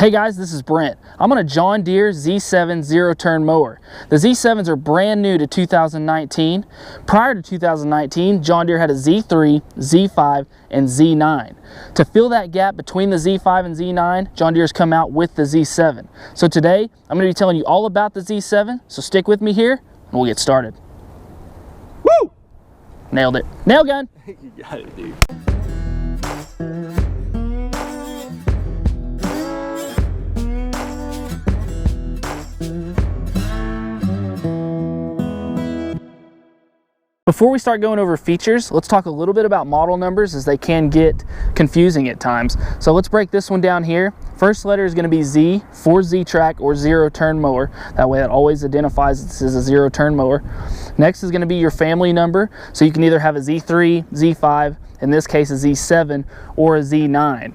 Hey guys, this is Brent. I'm on a John Deere Z7 zero-turn mower. The Z7s are brand new to 2019. Prior to 2019, John Deere had a Z3, Z5, and Z9. To fill that gap between the Z5 and Z9, John Deere's come out with the Z7. So today, I'm going to be telling you all about the Z7, so stick with me here, and we'll get started. Woo! Nailed it. Nail gun! You got it, dude. Before we start going over features, let's talk a little bit about model numbers as they can get confusing at times. So let's break this one down here. First letter is going to be Z for Ztrak or zero-turn mower. That way that always identifies this as a zero-turn mower. Next is going to be your family number. So you can either have a Z3, Z5, in this case a Z7, or a Z9.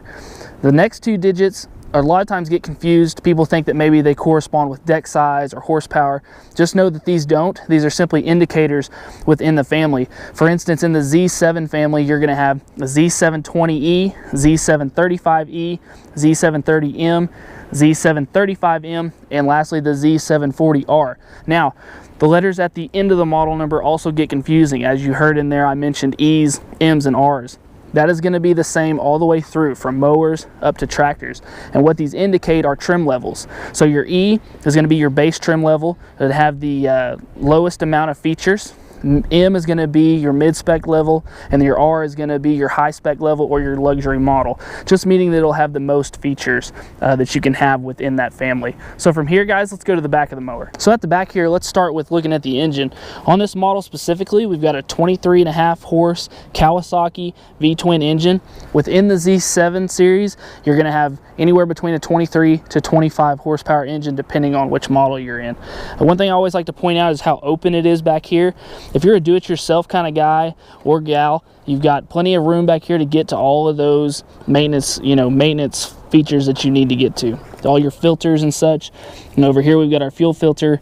The next two digits a lot of times get confused. People think that maybe they correspond with deck size or horsepower. Just know that these don't. These are simply indicators within the family. For instance, in the Z7 family, you're going to have the Z720E, Z735E, Z730M, Z735M, and lastly the Z740R. Now, the letters at the end of the model number also get confusing. As you heard in there, I mentioned E's, M's, and R's. That is going to be the same all the way through, from mowers up to tractors. And what these indicate are trim levels. So your E is going to be your base trim level. It'll have the lowest amount of features. M is going to be your mid-spec level, and your R is going to be your high-spec level or your luxury model, just meaning that it'll have the most features that you can have within that family. So from here, guys, let's go to the back of the mower. So at the back here, let's start with looking at the engine. On this model specifically, we've got a 23.5 horse Kawasaki V-twin engine. Within the Z7 series, you're going to have anywhere between a 23 to 25 horsepower engine, depending on which model you're in. One thing I always like to point out is how open it is back here. If you're a do-it-yourself kind of guy or gal, you've got plenty of room back here to get to all of those maintenance, maintenance features that you need to get to. All your filters and such. And over here we've got our fuel filter.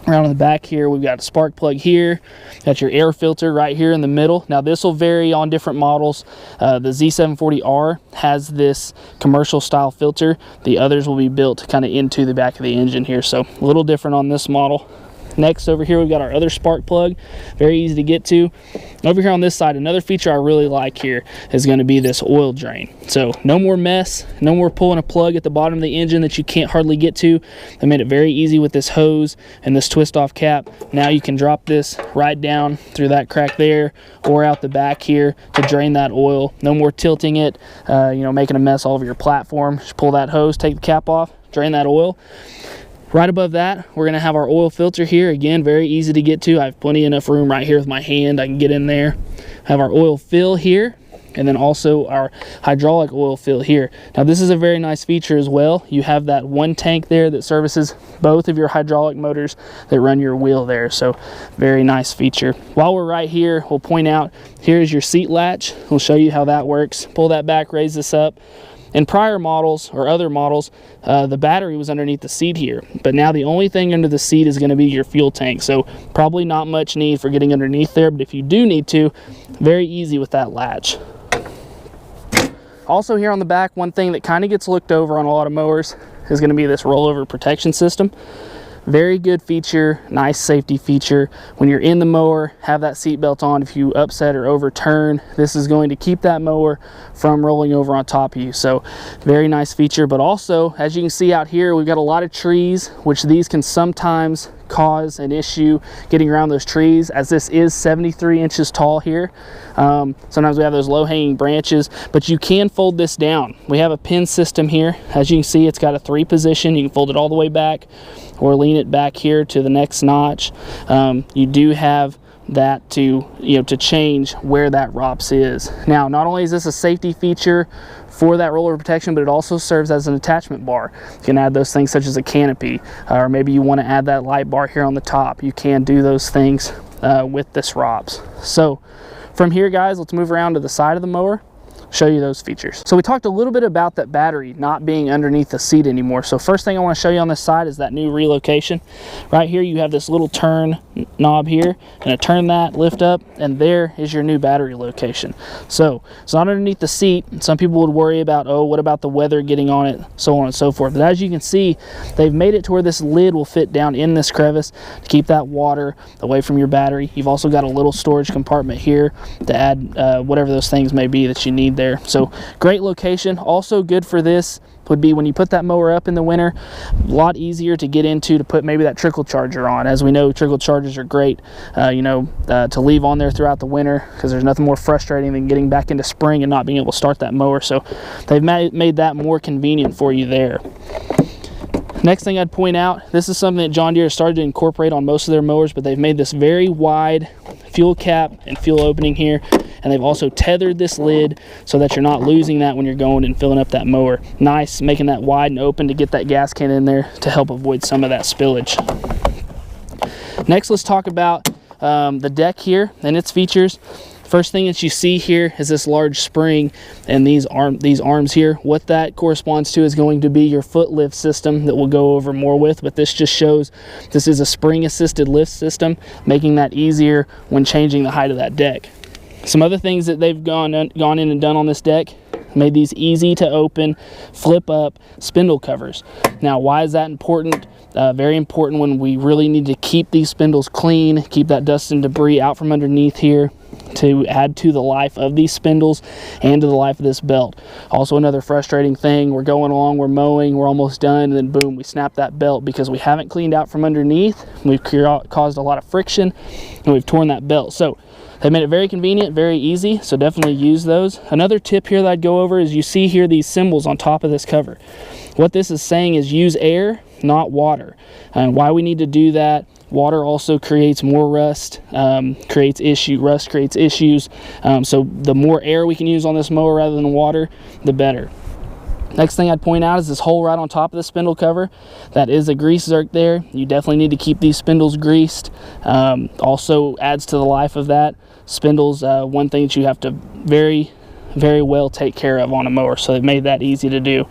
Around in the back here, we've got a spark plug here. Got your air filter right here in the middle. Now this will vary on different models. The Z740R has this commercial style filter. The others will be built kind of into the back of the engine here. So a little different on this model. Next, over here, we've got our other spark plug. Very easy to get to. Over here on this side, another feature I really like here is going to be this oil drain. So no more mess, no more pulling a plug at the bottom of the engine that you can't hardly get to. They made it very easy with this hose and this twist off cap. Now you can drop this right down through that crack there or out the back here to drain that oil. No more tilting it, making a mess all over your platform. Just pull that hose, take the cap off, drain that oil. Right above that, we're going to have our oil filter here. Again, very easy to get to. I have plenty enough room right here with my hand. I can get in there. Have our oil fill here, and then also our hydraulic oil fill here. Now this is a very nice feature as well. You have that one tank there that services both of your hydraulic motors that run your wheel there. So very nice feature. While we're right here, we'll point out, here's your seat latch. We'll show you how that works. Pull that back, raise this up. In prior models or other models, the battery was underneath the seat here, but now the only thing under the seat is going to be your fuel tank. So probably not much need for getting underneath there, but if you do need to, very easy with that latch. Also here on the back, one thing that kind of gets looked over on a lot of mowers is going to be this rollover protection system. Very good feature, nice safety feature. When you're in the mower, have that seat belt on. If you upset or overturn, this is going to keep that mower from rolling over on top of you. So very nice feature. But also, as you can see out here, we've got a lot of trees, which these can sometimes cause an issue getting around those trees, as this is 73 inches tall here. Sometimes we have those low-hanging branches, but you can fold this down. We have a pin system here. As you can see, it's got a 3 position. You can fold it all the way back or lean it back here to the next notch. You do have that to change where that ROPS is. Now, not only is this a safety feature for that rollover protection, but it also serves as an attachment bar. You can add those things such as a canopy, or maybe you want to add that light bar here on the top. You can do those things with this ROPS. So from here, guys, let's move around to the side of the mower. show you those features. So we talked a little bit about that battery not being underneath the seat anymore. So first thing I want to show you on this side is that new relocation. Right here you have this little turn knob here, and turn that, lift up, and there is your new battery location. So it's not underneath the seat. Some people would worry about, oh, what about the weather getting on it, so on and so forth. But as you can see, they've made it to where this lid will fit down in this crevice to keep that water away from your battery. You've also got a little storage compartment here to add whatever those things may be that you need there. So great location. Also good for this would be when you put that mower up in the winter, a lot easier to get into to put maybe that trickle charger on. As we know, trickle chargers are great to leave on there throughout the winter, because there's nothing more frustrating than getting back into spring and not being able to start that mower. So they've made that more convenient for you there. Next thing I'd point out, this is something that John Deere started to incorporate on most of their mowers, but they've made this very wide fuel cap and fuel opening here, and they've also tethered this lid so that you're not losing that when you're going and filling up that mower. Nice, making that wide and open to get that gas can in there to help avoid some of that spillage. Next, let's talk about the deck here and its features. First thing that you see here is this large spring and these arms here. What that corresponds to is going to be your foot lift system that we'll go over more with, but this just shows this is a spring assisted lift system, making that easier when changing the height of that deck. Some other things that they've gone in and done on this deck, made these easy to open, flip up spindle covers. Now, why is that important? Very important when we really need to keep these spindles clean, keep that dust and debris out from underneath here, to add to the life of these spindles and to the life of this belt. Also, another frustrating thing, we're going along, we're mowing, we're almost done, and then boom, we snap that belt because we haven't cleaned out from underneath. We've caused a lot of friction and we've torn that belt. So they made it very convenient, very easy, so definitely use those. Another tip here that I'd go over is you see here these symbols on top of this cover. What this is saying is use air, not water. And why we need to do that: water also creates more rust, rust creates issues. So the more air we can use on this mower rather than water, the better. Next thing I'd point out is this hole right on top of the spindle cover. That is a grease zerk there. You definitely need to keep these spindles greased. Also adds to the life of that. Spindles, one thing that you have to very, very well take care of on a mower, so they've made that easy to do.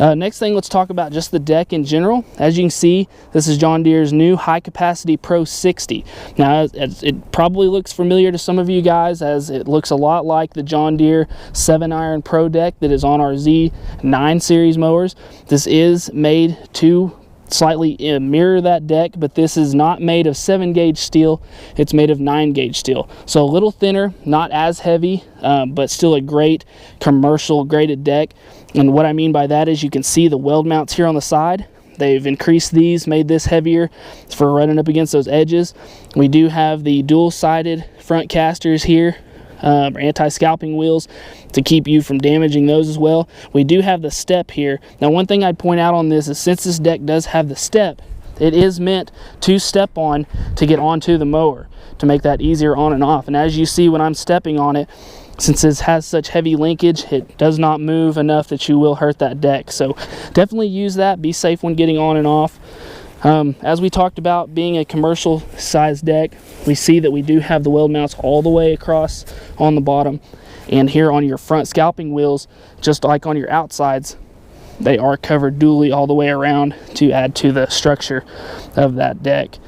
Next thing, let's talk about just the deck in general. As you can see, this is John Deere's new High Capacity Pro 60. Now, it probably looks familiar to some of you guys, as it looks a lot like the John Deere 7-iron Pro deck that is on our Z9 series mowers. This is made to slightly mirror that deck, but this is not made of 7-gauge steel, it's made of 9-gauge steel, so a little thinner, not as heavy, but still a great commercial graded deck. And what I mean by that is you can see the weld mounts here on the side. They've increased these, made this heavier for running up against those edges. We do have the dual-sided front casters here, anti-scalping wheels, to keep you from damaging those as well. We do have the step here. Now, one thing I'd point out on this is, since this deck does have the step, it is meant to step on to get onto the mower, to make that easier on and off. And as you see when I'm stepping on it, since it has such heavy linkage, it does not move enough that you will hurt that deck. So definitely use that. Be safe when getting on and off. As we talked about being a commercial size deck, we see that we do have the weld mounts all the way across on the bottom, and here on your front scalping wheels, just like on your outsides, they are covered dually all the way around to add to the structure of that deck.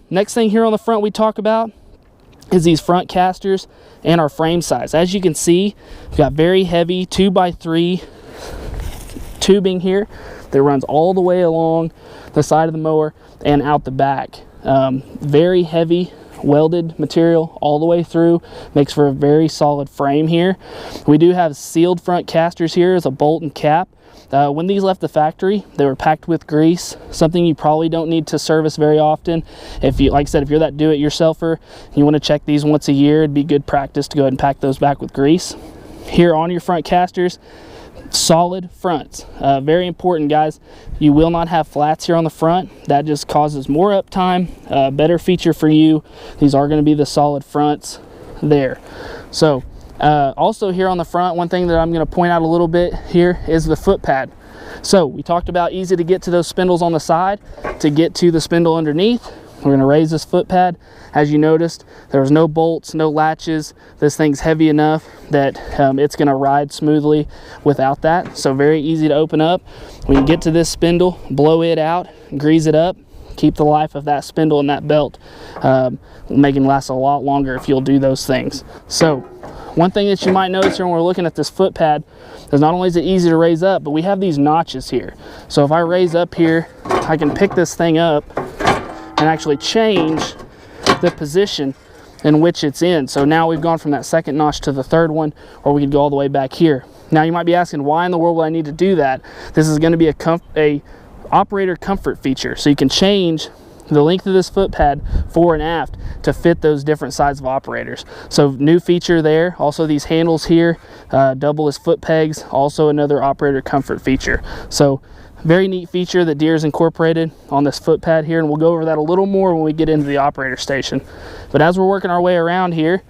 Next thing here on the front we talk about is these front casters and our frame size. As you can see, we've got very heavy 2x3 tubing here that runs all the way along the side of the mower and out the back. Very heavy welded material all the way through, makes for a very solid frame here. We do have sealed front casters here as a bolt and cap. When these left the factory, they were packed with grease, something you probably don't need to service very often. If you, like I said, if you're that do-it-yourselfer, you want to check these once a year, it'd be good practice to go ahead and pack those back with grease. Here on your front casters, solid fronts. Very important, guys. You will not have flats here on the front. That just causes more uptime, better feature for you. These are going to be the solid fronts there. So also here on the front, one thing that I'm going to point out a little bit here is the foot pad. So we talked about easy to get to those spindles on the side, to get to the spindle underneath. We're going to raise this foot pad. As you noticed, there was no bolts, no latches. This thing's heavy enough that it's going to ride smoothly without that. So very easy to open up. We can get to this spindle, blow it out, grease it up, keep the life of that spindle and that belt, making it last a lot longer if you'll do those things. So one thing that you might notice when we're looking at this foot pad is not only is it easy to raise up, but we have these notches here. So if I raise up here, I can pick this thing up and actually change the position in which it's in. So now we've gone from that second notch to the third one, or we could go all the way back here. Now you might be asking, why in the world would I need to do that? This is going to be a operator comfort feature. So you can change the length of this foot pad fore and aft to fit those different size of operators. So new feature there. Also these handles here, double as foot pegs, also another operator comfort feature. So very neat feature that Deere's incorporated on this foot pad here, and we'll go over that a little more when we get into the operator station. But as we're working our way around here,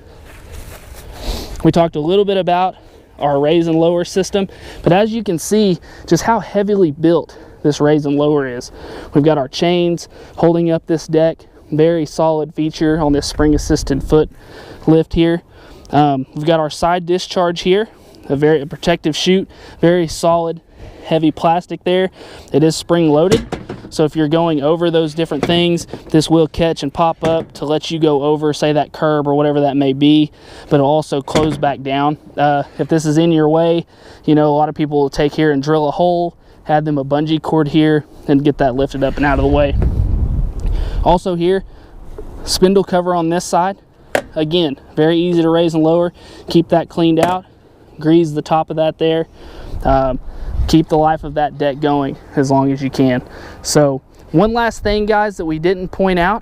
we talked a little bit about our raise and lower system, but as you can see just how heavily built this raise and lower is. We've got our chains holding up this deck, very solid feature on this spring assisted foot lift here. We've got our side discharge here, a protective chute, very solid heavy plastic there. It is spring loaded, so if you're going over those different things, this will catch and pop up to let you go over, say, that curb or whatever that may be, but it'll also close back down. If this is in your way, you know, a lot of people will take here and drill a hole, add them a bungee cord here, and get that lifted up and out of the way. Also here, spindle cover on this side. Again, very easy to raise and lower. Keep that cleaned out, grease the top of that there. Keep the life of that deck going as long as you can. So one last thing, guys, that we didn't point out.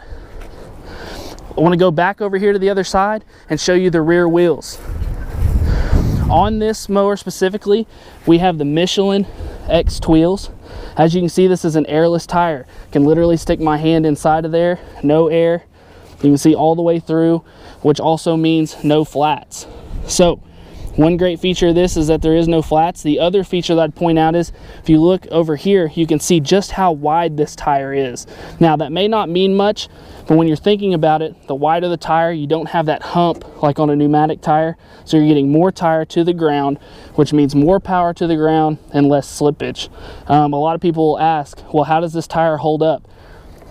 I want to go back over here to the other side and show you the rear wheels. On this mower specifically, we have the Michelin Tweel. As you can see, this is an airless tire. I can literally stick my hand inside of there, no air. You can see all the way through, which also means no flats. So one great feature of this is that there is no flats. The other feature that I'd point out is, if you look over here, you can see just how wide this tire is. Now that may not mean much, but when you're thinking about it, the wider the tire, you don't have that hump like on a pneumatic tire. So you're getting more tire to the ground, which means more power to the ground and less slippage. A lot of people will ask, well, how does this tire hold up?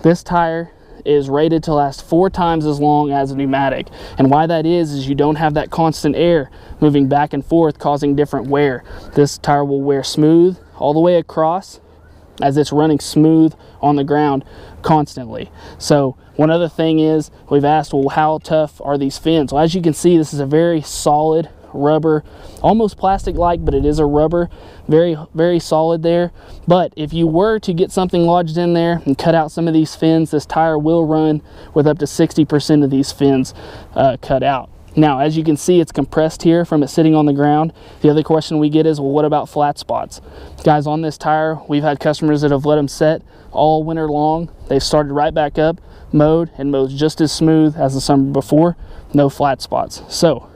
This tire is rated to last 4 times as long as a pneumatic, and why that is you don't have that constant air moving back and forth causing different wear. This tire will wear smooth all the way across as it's running smooth on the ground constantly. So one other thing is, we've asked, well, how tough are these fins? Well, as you can see, this is a very solid rubber, almost plastic like, but it is a rubber, very solid there. But if you were to get something lodged in there and cut out some of these fins, this tire will run with up to 60% of these fins cut out. Now, as you can see, it's compressed here from it sitting on the ground. The other question we get is, well, what about flat spots? Guys, on this tire, we've had customers that have let them set all winter long. They've started right back up, mowed, and mows just as smooth as the summer before. No flat spots. So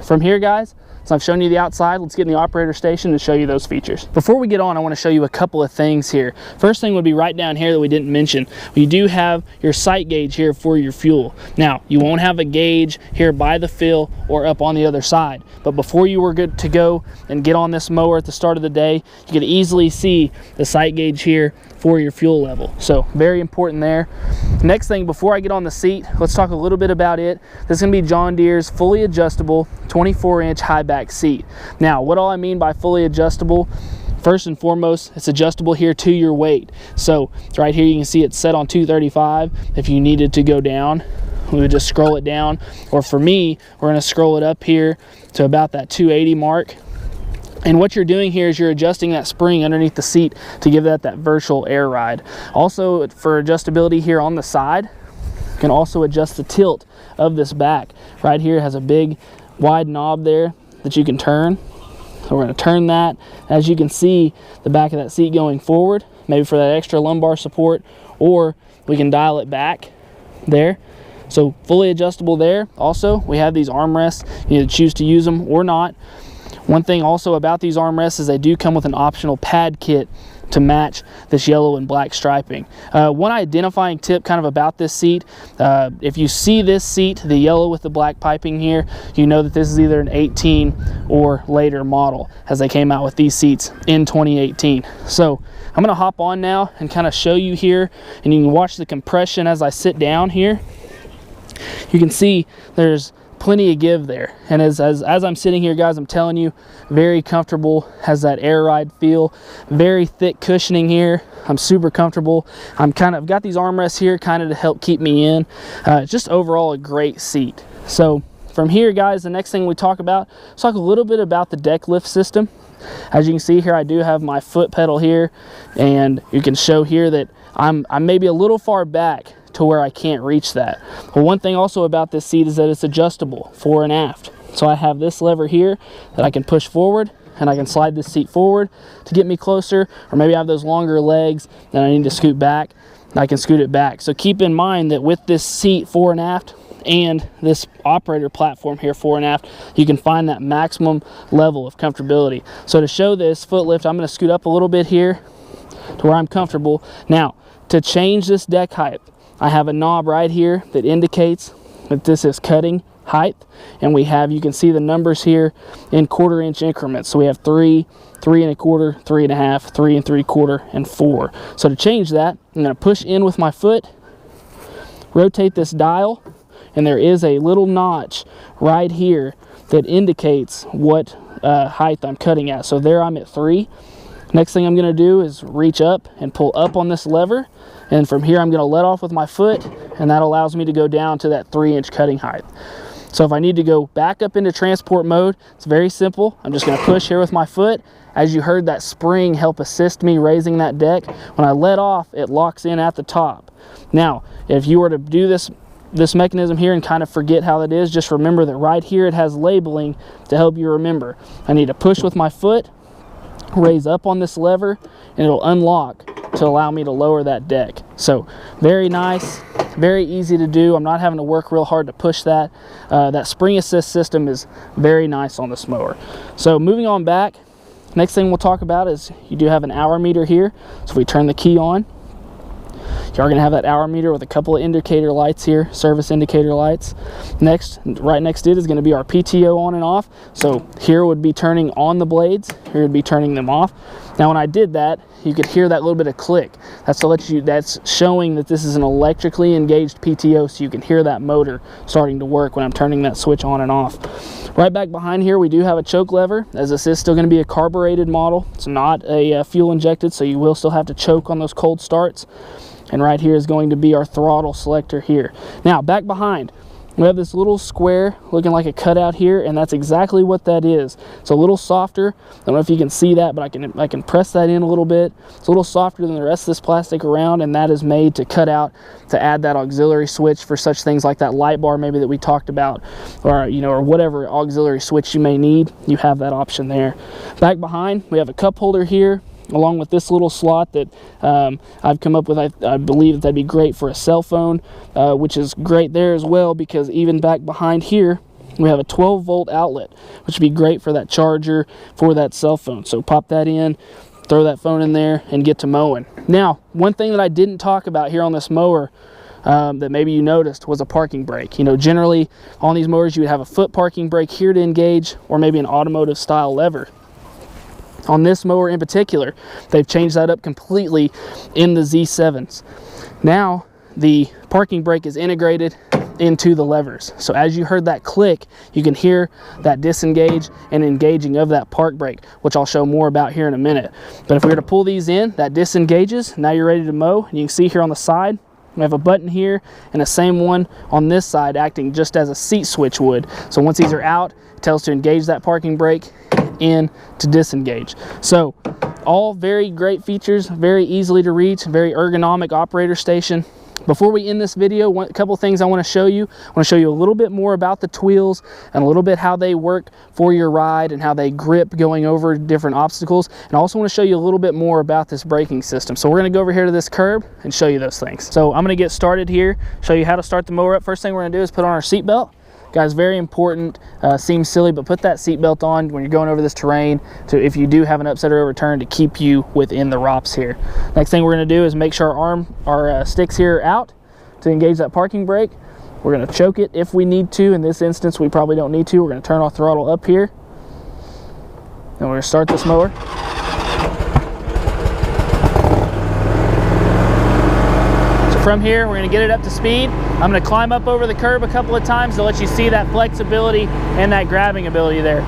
from here, guys, so I've shown you the outside, let's get in the operator station and show you those features. Before we get on, I want to show you a couple of things here. First thing would be right down here that we didn't mention. You do have your sight gauge here for your fuel. Now, you won't have a gauge here by the fill or up on the other side, but before you were good to go and get on this mower at the start of the day, you could easily see the sight gauge here for your fuel level. So very important there. Next thing, before I get on the seat, let's talk a little bit about it. This is going to be John Deere's fully adjustable 24-inch high back seat. Now, what do I mean by fully adjustable? First and foremost, it's adjustable here to your weight. So right here you can see it's set on 235. If you needed to go down, we would just scroll it down, or for me, we're going to scroll it up here to about that 280 mark. And what you're doing here is you're adjusting that spring underneath the seat to give that virtual air ride. Also, for adjustability here on the side, you can also adjust the tilt of this back. Right here has a big wide knob there that you can turn. So we're going to turn that. As you can see, the back of that seat going forward, maybe for that extra lumbar support, or we can dial it back there. So fully adjustable there. Also, we have these armrests. You either choose to use them or not. One thing also about these armrests is they do come with an optional pad kit to match this yellow and black striping. One identifying tip kind of about this seat, if you see this seat, the yellow with the black piping here, you know that this is either an 18 or later model, as they came out with these seats in 2018. So I'm gonna hop on now and kind of show you here, and you can watch the compression as I sit down here. You can see there's plenty of give there, and as I'm sitting here, guys, I'm telling you, very comfortable, has that air ride feel, very thick cushioning here. I'm super comfortable. I've got these armrests here kind of to help keep me in. Just overall a great seat. So from here, guys, the next thing we talk about, let's talk a little bit about the deck lift system. As you can see here, I do have my foot pedal here, and you can show here that I'm maybe a little far back to where I can't reach that. But one thing also about this seat is that it's adjustable fore and aft. So I have this lever here that I can push forward, and I can slide this seat forward to get me closer, or maybe I have those longer legs that I need to scoot back, and I can scoot it back. So keep in mind that with this seat fore and aft and this operator platform here fore and aft, you can find that maximum level of comfortability. So to show this foot lift, I'm going to scoot up a little bit here to where I'm comfortable. Now, to change this deck height, I have a knob right here that indicates that this is cutting height, and you can see the numbers here in 1/4 inch increments. So we have 3, 3 1/4, 3 1/2, 3 3/4, and 4. So to change that, I'm going to push in with my foot, rotate this dial, and there is a little notch right here that indicates what height I'm cutting at. So there I'm at 3. Next thing I'm going to do is reach up and pull up on this lever, and from here I'm going to let off with my foot, and that allows me to go down to that 3-inch cutting height. So if I need to go back up into transport mode, it's very simple. I'm just going to push here with my foot. As you heard that spring help assist me raising that deck, when I let off, it locks in at the top. Now, if you were to do this mechanism here and kind of forget how it is, just remember that right here it has labeling to help you remember. I need to push with my foot, raise up on this lever, and it'll unlock to allow me to lower that deck. So very nice, very easy to do. I'm not having to work real hard to push that. That spring assist system is very nice on this mower. So moving on back, next thing we'll talk about is you do have an hour meter here. So if we turn the key on, you are going to have that hour meter with a couple of indicator lights here, service indicator lights. Next, right next to it is going to be our PTO on and off. So here would be turning on the blades, here would be turning them off. Now when I did that, you could hear that little bit of click. That's showing that this is an electrically engaged PTO, so you can hear that motor starting to work when I'm turning that switch on and off. Right back behind here, we do have a choke lever, as this is still going to be a carbureted model. It's not a fuel injected, so you will still have to choke on those cold starts. And right here is going to be our throttle selector here. Now back behind, we have this little square looking like a cutout here, and that's exactly what that is. It's a little softer. I don't know if you can see that, but I can press that in a little bit. It's a little softer than the rest of this plastic around, and that is made to cut out, to add that auxiliary switch for such things like that light bar maybe that we talked about, or or whatever auxiliary switch you may need. You have that option there. Back behind, we have a cup holder here, along with this little slot that I've come up with. I believe that'd be great for a cell phone, which is great there as well, because even back behind here we have a 12-volt outlet, which would be great for that charger for that cell phone. So pop that in, throw that phone in there, and get to mowing. Now, one thing that I didn't talk about here on this mower that maybe you noticed was a parking brake. Generally on these mowers you would have a foot parking brake here to engage, or maybe an automotive style lever. On this mower in particular, they've changed that up completely in the Z7s. Now the parking brake is integrated into the levers. So as you heard that click, you can hear that disengage and engaging of that park brake, which I'll show more about here in a minute. But if we were to pull these in, that disengages. Now you're ready to mow. And you can see here on the side, we have a button here and the same one on this side acting just as a seat switch would. So once these are out, it tells to engage that parking brake, in to disengage. So all very great features, very easily to reach, very ergonomic operator station. Before we end this video, a couple things I want to show you. I want to show you a little bit more about the Tweels and a little bit how they work for your ride and how they grip going over different obstacles. And I also want to show you a little bit more about this braking system. So we're going to go over here to this curb and show you those things. So I'm going to get started here, show you how to start the mower up. First thing we're going to do is put on our seat belt. Guys, very important, seems silly, but put that seatbelt on when you're going over this terrain if you do have an upset or overturn, to keep you within the ROPS here. Next thing we're gonna do is make sure our sticks here are out to engage that parking brake. We're gonna choke it if we need to. In this instance, we probably don't need to. We're gonna turn our throttle up here. And we're gonna start this mower. From here, we're gonna get it up to speed. I'm gonna climb up over the curb a couple of times to let you see that flexibility and that grabbing ability there.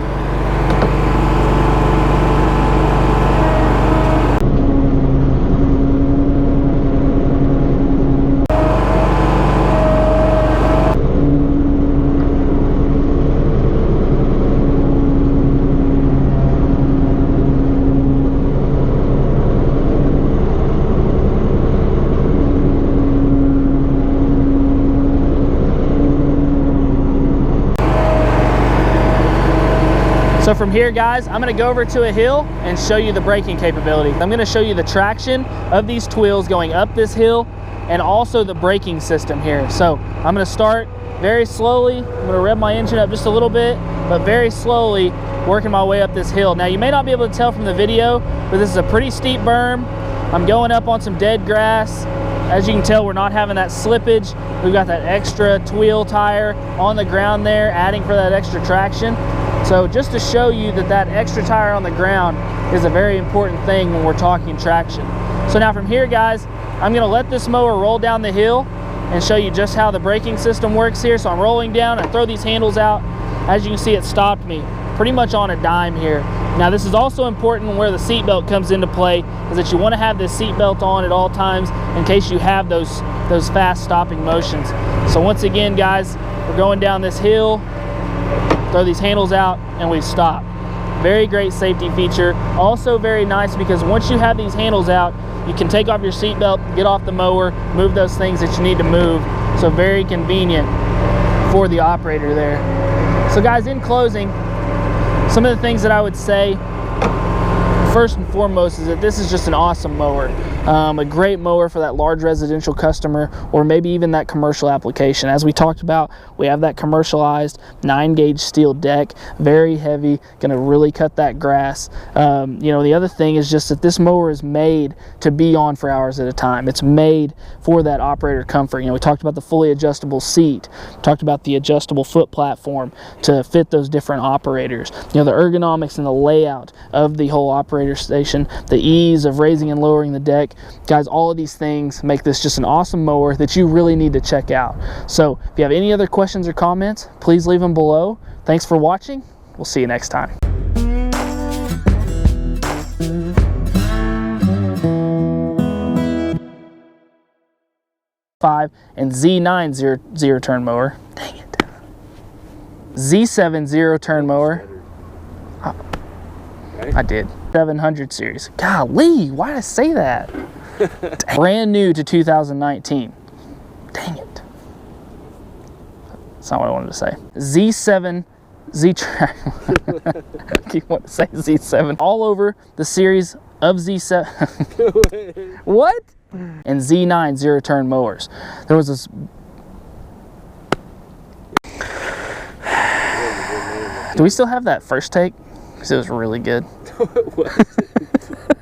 So from here, guys, I'm gonna go over to a hill and show you the braking capability. I'm gonna show you the traction of these Tweels going up this hill and also the braking system here. So I'm gonna start very slowly. I'm gonna rev my engine up just a little bit, but very slowly working my way up this hill. Now, you may not be able to tell from the video, but this is a pretty steep berm. I'm going up on some dead grass. As you can tell, we're not having that slippage. We've got that extra Tweel tire on the ground there, adding for that extra traction. So just to show you that extra tire on the ground is a very important thing when we're talking traction. So now from here, guys, I'm gonna let this mower roll down the hill and show you just how the braking system works here. So I'm rolling down, I throw these handles out. As you can see, it stopped me pretty much on a dime here. Now, this is also important where the seatbelt comes into play, is that you wanna have this seatbelt on at all times in case you have those fast stopping motions. So once again, guys, we're going down this hill, throw these handles out, and we stop. Very great safety feature. Also very nice because once you have these handles out, you can take off your seatbelt, get off the mower, move those things that you need to move. So very convenient for the operator there. So guys, in closing, some of the things that I would say, first and foremost, is that this is just an awesome mower. A great mower for that large residential customer, or maybe even that commercial application. As we talked about, we have that commercialized 9-gauge steel deck, very heavy, gonna really cut that grass. You know, the other thing is just that this mower is made to be on for hours at a time. It's made for that operator comfort. You know, we talked about the fully adjustable seat, talked about the adjustable foot platform to fit those different operators. You know, the ergonomics and the layout of the whole operator station, the ease of raising and lowering the deck. Guys, all of these things make this just an awesome mower that you really need to check out. So if you have any other questions or comments, please leave them below. Thanks for watching. We'll see you next time. And Z9 zero turn mower. Dang it. Z7 zero turn mower. I did. 700 series. Golly, why did I say that? Brand new to 2019. Dang it. That's not what I wanted to say. Z7 Ztrak. I keep wanting to say Z7. All over the series of Z7. What? And Z9 zero turn mowers. There was this. Do we still have that first take? Because it was really good.